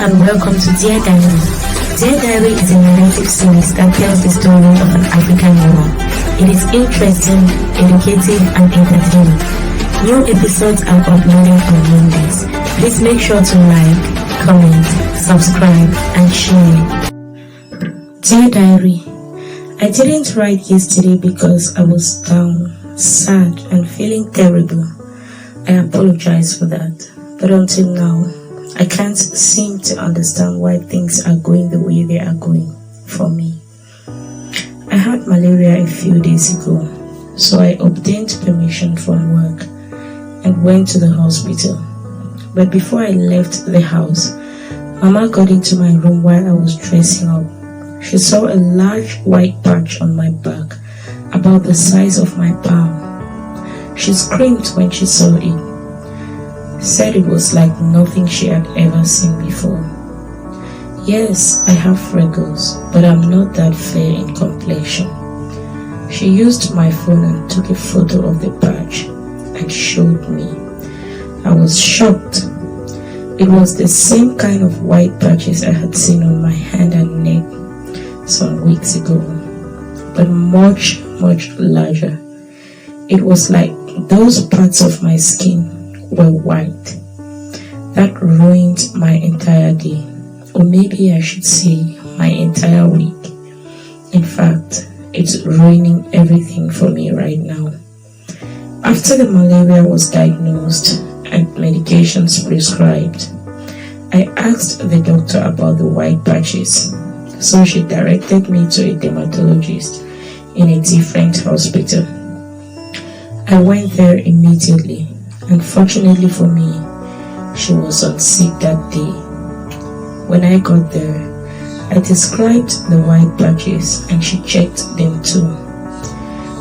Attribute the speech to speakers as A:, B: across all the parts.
A: and welcome to Dear Diary. Dear Diary is a narrative series that tells the story of an African woman. It is interesting, educative, and entertaining. New episodes are uploaded on Mondays. Please make sure to like, comment, subscribe, and share. Dear Diary, I didn't write yesterday because I was down, sad, and feeling terrible. I apologize for that, but until now, I can't seem to understand why things are going the way they are going for me. I had malaria a few days ago, so I obtained permission from work and went to the hospital. But before I left the house, Mama got into my room while I was dressing up. She saw a large white patch on my back, about the size of my palm. She screamed when she saw it. Said it was like nothing she had ever seen before. Yes, I have freckles, but I'm not that fair in complexion. She used my phone and took a photo of the patch and showed me. I was shocked. It was the same kind of white patches I had seen on my hand and neck some weeks ago, but much larger. It was like those parts of my skin were white. That ruined my entire day, or maybe I should say my entire week. In fact, it's ruining everything for me right now. After the malaria was diagnosed and medications prescribed, I asked the doctor about the white patches, so she directed me to a dermatologist in a different hospital. I went there immediately. Unfortunately for me, she was on sick that day. When I got there, I described the white patches and she checked them too.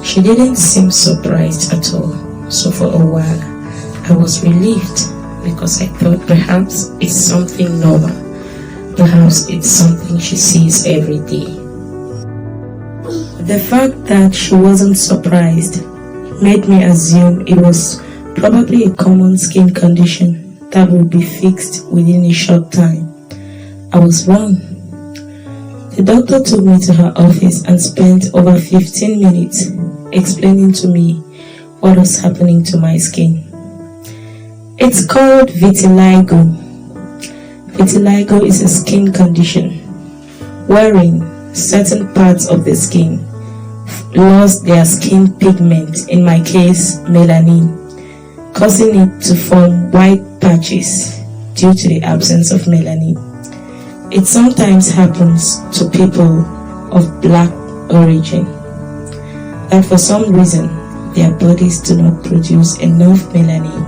A: She didn't seem surprised at all, so for a while I was relieved because I thought perhaps it's something normal. Perhaps it's something she sees every day. The fact that she wasn't surprised made me assume it was probably a common skin condition that would be fixed within a short time. I was wrong. The doctor took me to her office and spent over 15 minutes explaining to me what was happening to my skin. It's called vitiligo. Vitiligo is a skin condition wherein certain parts of the skin lost their skin pigment, in my case melanin, causing it to form white patches due to the absence of melanin. It sometimes happens to people of black origin, that for some reason their bodies do not produce enough melanin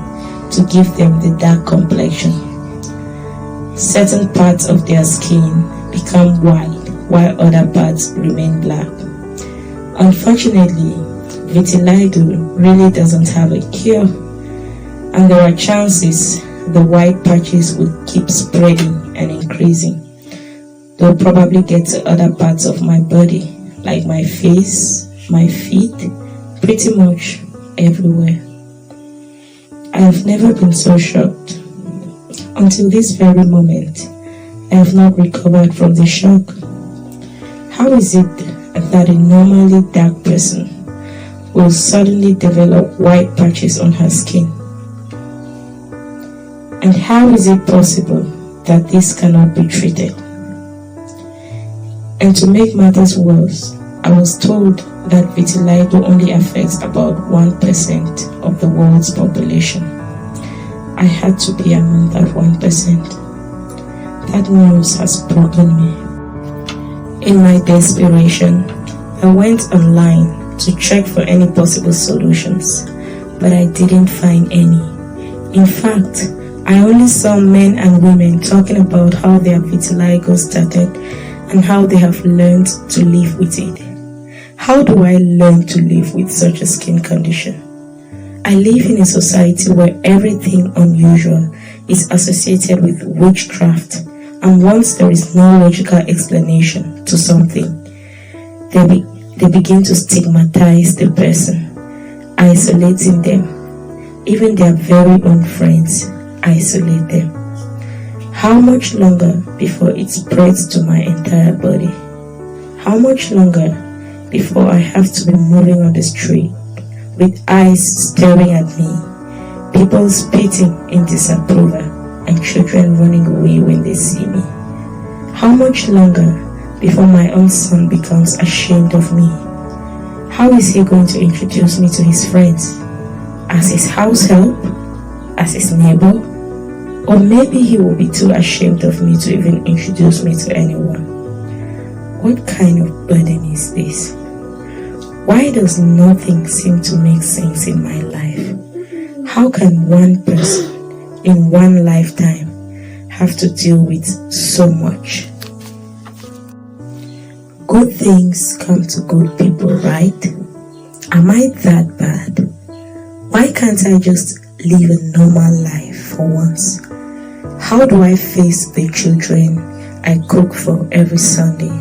A: to give them the dark complexion. Certain parts of their skin become white while other parts remain black. Unfortunately, vitiligo really doesn't have a cure, and there are chances the white patches will keep spreading and increasing. They'll probably get to other parts of my body, like my face, my feet, pretty much everywhere. I have never been so shocked. Until this very moment, I have not recovered from the shock. How is it that a normally dark person will suddenly develop white patches on her skin? And how is it possible that this cannot be treated? And to make matters worse, I was told that vitiligo only affects about 1% of the world's population. I had to be among that 1%. That news has broken me. In my desperation, I went online to check for any possible solutions, but I didn't find any. In fact, I only saw men and women talking about how their vitiligo started and how they have learned to live with it. How do I learn to live with such a skin condition? I live in a society where everything unusual is associated with witchcraft, and once there is no logical explanation to something, they begin to stigmatize the person, isolating them. Even their very own friends isolate them. How much longer before it spreads to my entire body? How much longer before I have to be moving on the street with eyes staring at me, people spitting in disapproval, and children running away when they see me? How much longer before my own son becomes ashamed of me? How is he going to introduce me to his friends? As his house help? As his neighbor? Or maybe he will be too ashamed of me to even introduce me to anyone. What kind of burden is this? Why does nothing seem to make sense in my life? How can one person in one lifetime have to deal with so much? Good things come to good people, right? Am I that bad? Why can't I just live a normal life for once? How do I face the children I cook for every Sunday?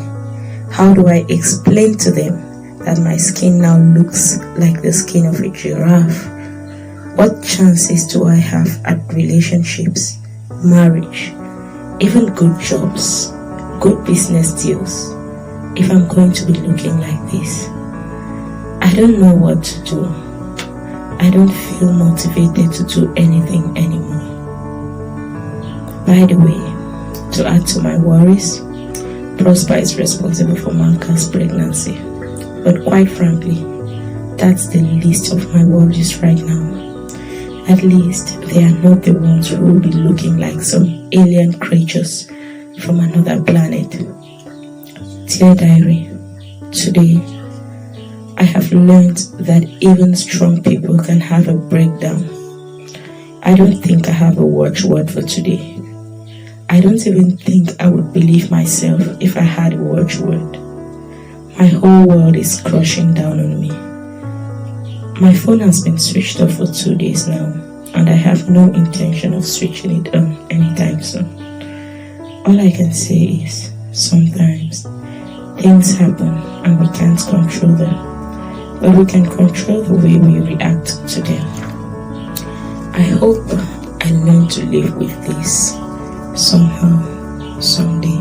A: How do I explain to them that my skin now looks like the skin of a giraffe? What chances do I have at relationships, marriage, even good jobs, good business deals, if I'm going to be looking like this? I don't know what to do. I don't feel motivated to do anything anymore. By the way, to add to my worries, Prosper is responsible for Manka's pregnancy. But quite frankly, that's the least of my worries right now. At least they are not the ones who will be looking like some alien creatures from another planet. Dear Diary, today I have learned that even strong people can have a breakdown. I don't think I have a watchword for today. I don't even think I would believe myself if I had a watchword. My whole world is crushing down on me. My phone has been switched off for 2 days now, and I have no intention of switching it on anytime soon. All I can say is, sometimes things happen and we can't control them, but we can control the way we react to them. I hope I learn to live with this somehow, someday.